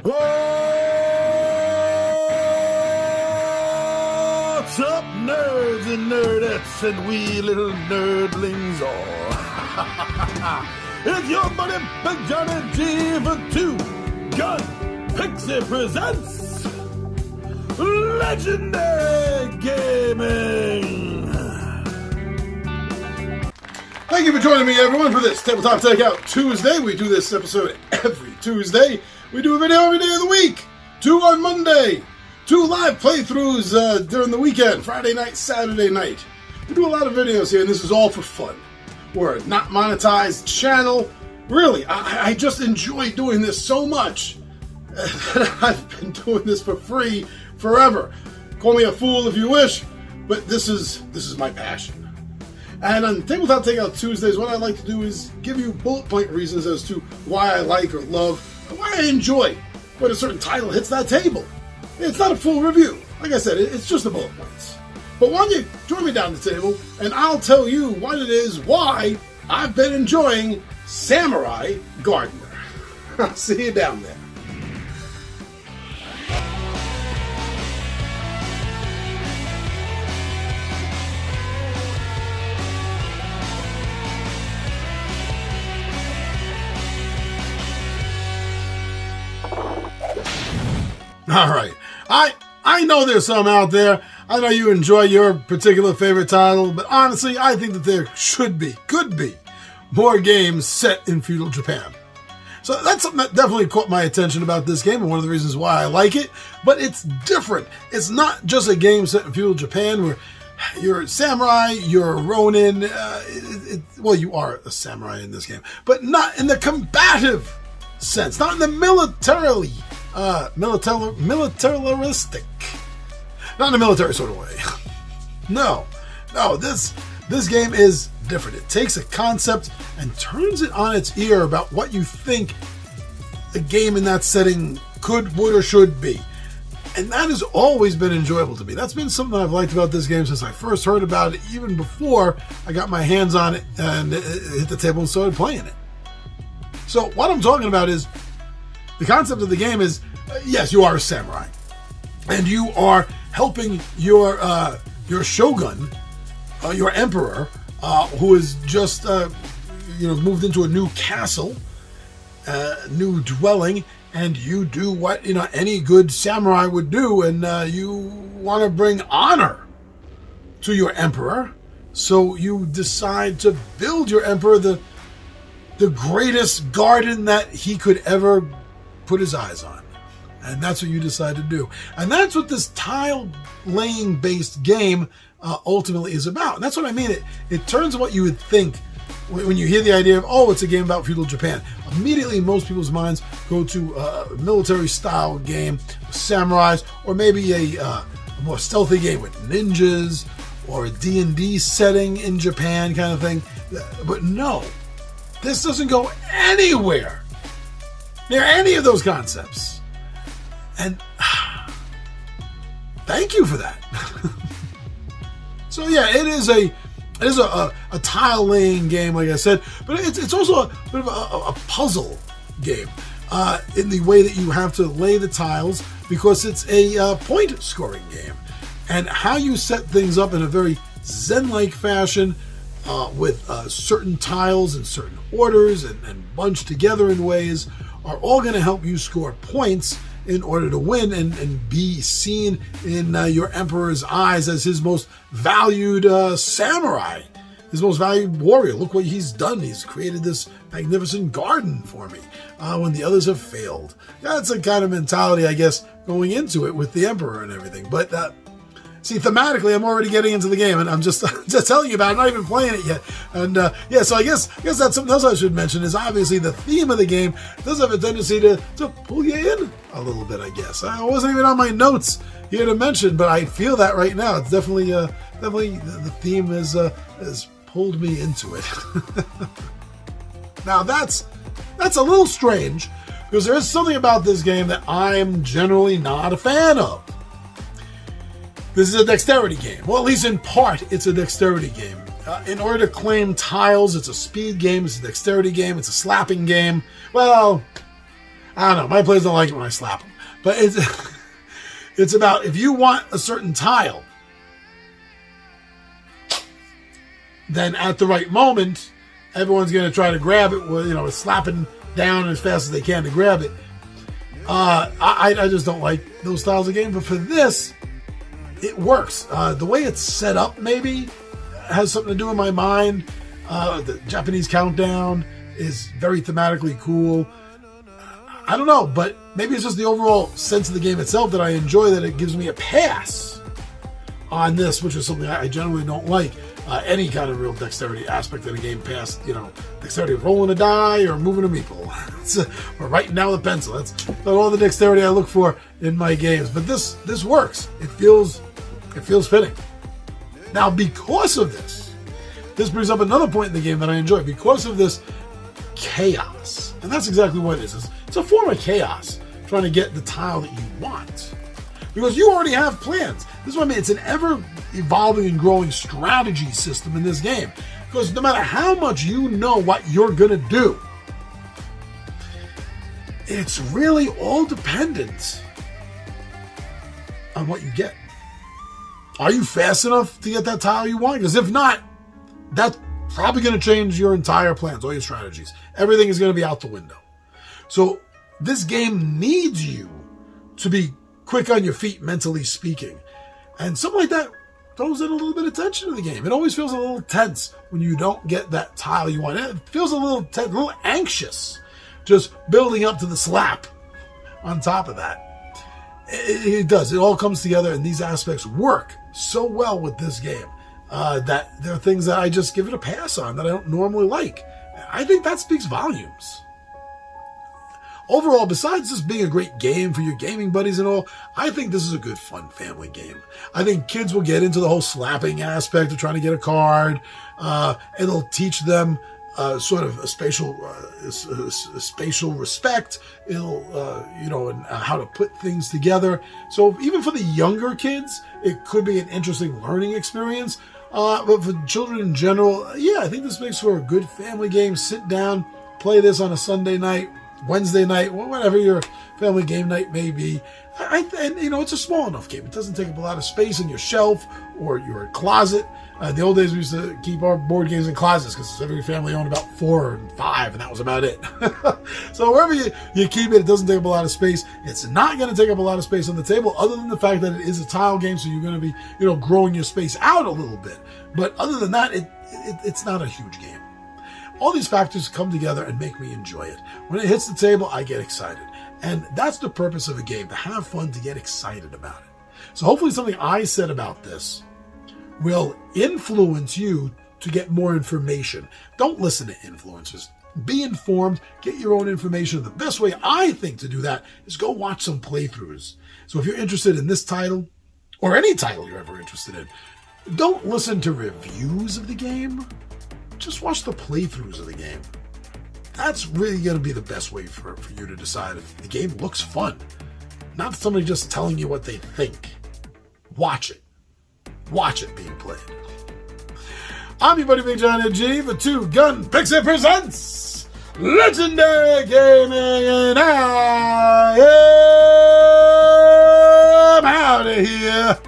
What's up, nerds and nerdettes and wee little nerdlings all? It's your buddy Big Johnny G for Two Gun Pixie presents Legendary Gaming. Thank you for joining me, everyone, for this Tabletop Takeout Tuesday. We do this episode every Tuesday. We do a video every day of the week. 2 on Monday. 2 live playthroughs during the weekend, Friday night, Saturday night. We do a lot of videos here, and this is all for fun. We're a not monetized channel. Really, I just enjoy doing this so much. I've been doing this for free forever. Call me a fool if you wish, but this is my passion. And on Tabletop Takeout Tuesdays, what I like to do is give you bullet point reasons as to why I like or love, or why I enjoy when a certain title hits that table. It's not a full review. Like I said, it's just the bullet points. But why don't you join me down the table, and I'll tell you what it is, why I've been enjoying Samurai Gardener. I'll see you down there. All right. I know there's some out there. I know you enjoy your particular favorite title, but honestly, I think that there could be, more games set in feudal Japan. So that's something that definitely caught my attention about this game, and one of the reasons why I like it. But it's different. It's not just a game set in feudal Japan where you're a samurai, you're a ronin. Well, you are a samurai in this game, but not in the combative sense, not in the militaristic, not in a military sort of way. No, this game is different. It takes a concept and turns it on its ear about what you think a game in that setting could, would, or should be. And that has always been enjoyable to me. That's been something I've liked about this game since I first heard about it, even before I got my hands on it and hit the table and started playing it. So what I'm talking about is the concept of the game is, yes, you are a samurai, and you are helping your shogun, your emperor, who has just moved into a new castle, new dwelling, and you do what any good samurai would do, and you want to bring honor to your emperor, so you decide to build your emperor the greatest garden that he could ever put his eyes on. And that's what you decide to do. And that's what this tile-laying based game ultimately is about. And that's what I mean. It turns what you would think when you hear the idea of, it's a game about feudal Japan. Immediately, most people's minds go to a military-style game with samurais, or maybe a more stealthy game with ninjas, or a D&D setting in Japan kind of thing. But no, this doesn't go anywhere near any of those concepts. And thank you for that. So yeah, it is a tile laying game, like I said, but it's also a bit of a puzzle game in the way that you have to lay the tiles, because it's a point scoring game, and how you set things up in a very Zen-like fashion with certain tiles in certain orders and bunched together in ways are all going to help you score points in order to win and be seen in your emperor's eyes as his most valued samurai, his most valued warrior. Look what he's done. He's created this magnificent garden for me when the others have failed. That's a kind of mentality, I guess, going into it with the emperor and everything. But see, thematically, I'm already getting into the game, and I'm just telling you about it. I'm not even playing it yet. And so I guess that's something else I should mention, is obviously the theme of the game does have a tendency to pull you in a little bit, I guess. I wasn't even on my notes here to mention, but I feel that right now. It's definitely the theme has pulled me into it. Now that's a little strange, because there is something about this game that I'm generally not a fan of. This is a dexterity game. Well, at least in part, it's a dexterity game. In order to claim tiles, it's a speed game, it's a dexterity game, it's a slapping game. Well, I don't know. My players don't like it when I slap them. But it's about if you want a certain tile, then at the right moment, everyone's going to try to grab it with, slapping down as fast as they can to grab it. I just don't like those styles of game. But for this, it works. The way it's set up maybe has something to do with my mind. The Japanese countdown is very thematically cool. I don't know, but maybe it's just the overall sense of the game itself that I enjoy, that it gives me a pass on this, which is something I generally don't like. Any kind of real dexterity aspect of the game past, dexterity of rolling a die or moving a meeple or writing down with a pencil. That's all the dexterity I look for in my games. But this works. It feels fitting. Now, because of this brings up another point in the game that I enjoy. Because of this chaos, and that's exactly what it is. It's a form of chaos, trying to get the tile that you want. Because you already have plans. This is what I mean. It's an ever-evolving and growing strategy system in this game. Because no matter how much you know what you're going to do, it's really all dependent on what you get. Are you fast enough to get that tile you want? Because if not, that's probably going to change your entire plans, all your strategies. Everything is going to be out the window. So this game needs you to be quick on your feet, mentally speaking. And something like that throws in a little bit of tension to the game. It always feels a little tense when you don't get that tile you want. It feels a little tense, a little anxious, just building up to the slap on top of that. It does. It all comes together, and these aspects work so well with this game that there are things that I just give it a pass on that I don't normally like. I think that speaks volumes. Overall, besides this being a great game for your gaming buddies and all, I think this is a good, fun family game. I think kids will get into the whole slapping aspect of trying to get a card. It'll teach them sort of a spatial respect. It'll, and how to put things together. So even for the younger kids, it could be an interesting learning experience. But for children in general, I think this makes for a good family game. Sit down, play this on a Sunday night, Wednesday night, whatever your family game night may be. It's a small enough game. It doesn't take up a lot of space in your shelf or your closet. In the old days, we used to keep our board games in closets because every family owned about 4 or 5, and that was about it. So wherever you keep it, it doesn't take up a lot of space. It's not going to take up a lot of space on the table, other than the fact that it is a tile game, so you're going to be, growing your space out a little bit. But other than that, it's not a huge game. All these factors come together and make me enjoy it. When it hits the table, I get excited. And that's the purpose of a game, to have fun, to get excited about it. So hopefully something I said about this will influence you to get more information. Don't listen to influencers. Be informed. Get your own information. The best way I think to do that is go watch some playthroughs. So if you're interested in this title, or any title you're ever interested in, don't listen to reviews of the game. Just watch the playthroughs of the game. That's really going to be the best way for you to decide if the game looks fun. Not somebody just telling you what they think. Watch it. Watch it being played. I'm your buddy Big John G for Two Gun Pixie presents Legendary Gaming, and I am out of here.